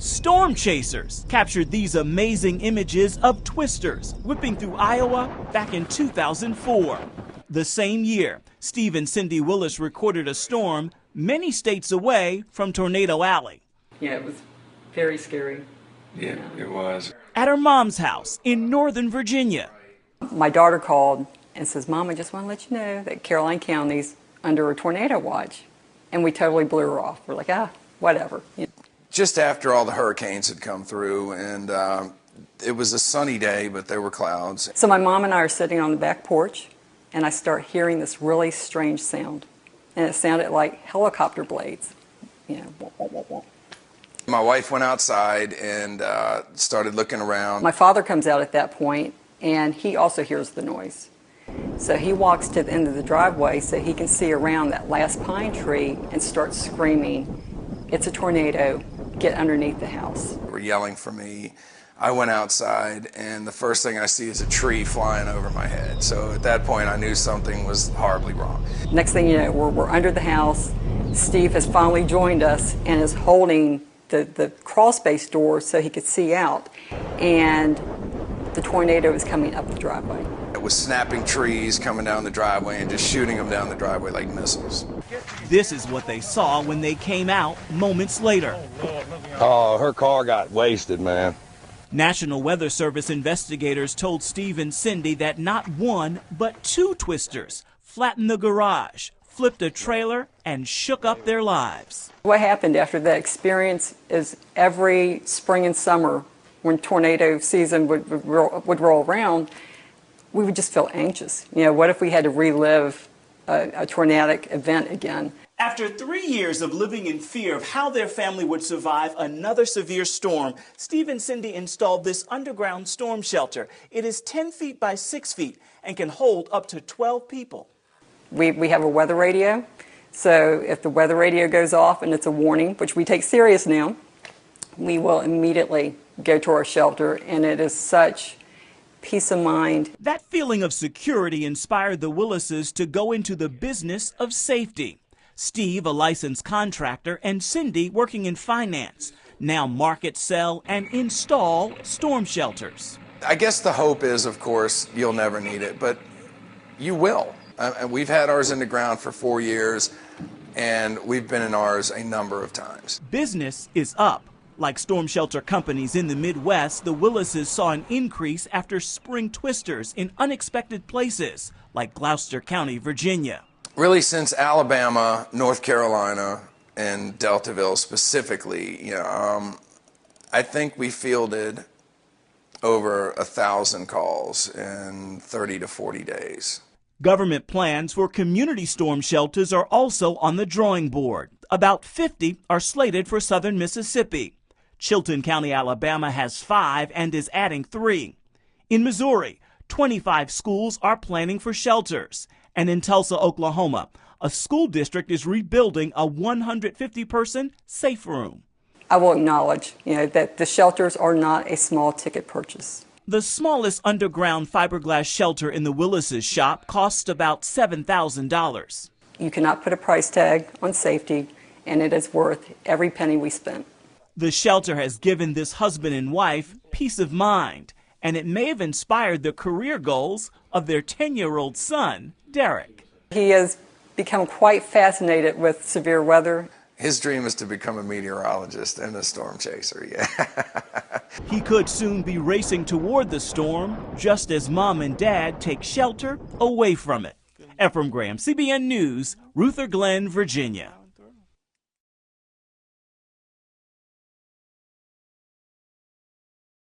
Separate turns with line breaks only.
Storm chasers captured these amazing images of twisters whipping through Iowa back in 2004. The same year, Steve and Cindy Willis recorded a storm many states away from Tornado Alley.
Yeah, it was very scary.
Yeah, it was.
At her mom's house in Northern Virginia.
My daughter called and says, "Mom, I just want to let you know that Caroline County's under a tornado watch." And we totally blew her off. We're like, whatever.
Just after all the hurricanes had come through, and it was a sunny day, but there were clouds.
So my mom and I are sitting on the back porch, and I start hearing this really strange sound. And it sounded like helicopter blades. You know, wah, wah, wah.
My wife went outside and started looking around.
My father comes out at that point, and he also hears the noise. So he walks to the end of the driveway so he can see around that last pine tree and starts screaming, "It's a tornado, get underneath the house."
They were yelling for me. I went outside, and the first thing I see is a tree flying over my head. So at that point, I knew something was horribly wrong.
Next thing you know, we're under the house. Steve has finally joined us and is holding the crawl space door so he could see out. And the tornado is coming up the driveway.
It was snapping trees coming down the driveway and just shooting them down the driveway like missiles.
This is what they saw when they came out moments later.
Oh, her car got wasted, man.
National Weather Service investigators told Steve and Cindy that not one, but two twisters flattened the garage, flipped a trailer, and shook up their lives.
What happened after that experience is every spring and summer, when tornado season would roll around, we would just feel anxious. You know, what if we had to relive a tornadic event again?
After 3 years of living in fear of how their family would survive another severe storm, Steve and Cindy installed this underground storm shelter. It is 10 feet by 6 feet and can hold up to 12 people.
We have a weather radio, so if the weather radio goes off and it's a warning, which we take serious now, we will immediately go to our shelter, and it is such peace of mind.
That feeling of security inspired the Willises to go into the business of safety. Steve, a licensed contractor, and Cindy, working in finance, now market, sell, and install storm shelters.
I guess the hope is, of course, you'll never need it, but you will. And we've had ours in the ground for 4 years, and we've been in ours a number of times.
Business is up. Like storm shelter companies in the Midwest, the Willises saw an increase after spring twisters in unexpected places, like Gloucester County, Virginia.
Really, since Alabama, North Carolina, and Deltaville specifically, I think we fielded over 1,000 calls in 30 to 40 days.
Government plans for community storm shelters are also on the drawing board. About 50 are slated for southern Mississippi. Chilton County, Alabama has 5 and is adding 3. In Missouri, 25 schools are planning for shelters. And in Tulsa, Oklahoma, a school district is rebuilding a 150-person safe room.
I will acknowledge, that the shelters are not a small ticket purchase.
The smallest underground fiberglass shelter in the Willises shop costs about $7,000.
You cannot put a price tag on safety, and it is worth every penny we spent.
The shelter has given this husband and wife peace of mind, and it may have inspired the career goals of their 10-year-old son, Derek.
He has become quite fascinated with severe weather.
His dream is to become a meteorologist and a storm chaser, yeah.
He could soon be racing toward the storm, just as Mom and Dad take shelter away from it. Ephraim Graham, CBN News, Ruther Glen, Virginia.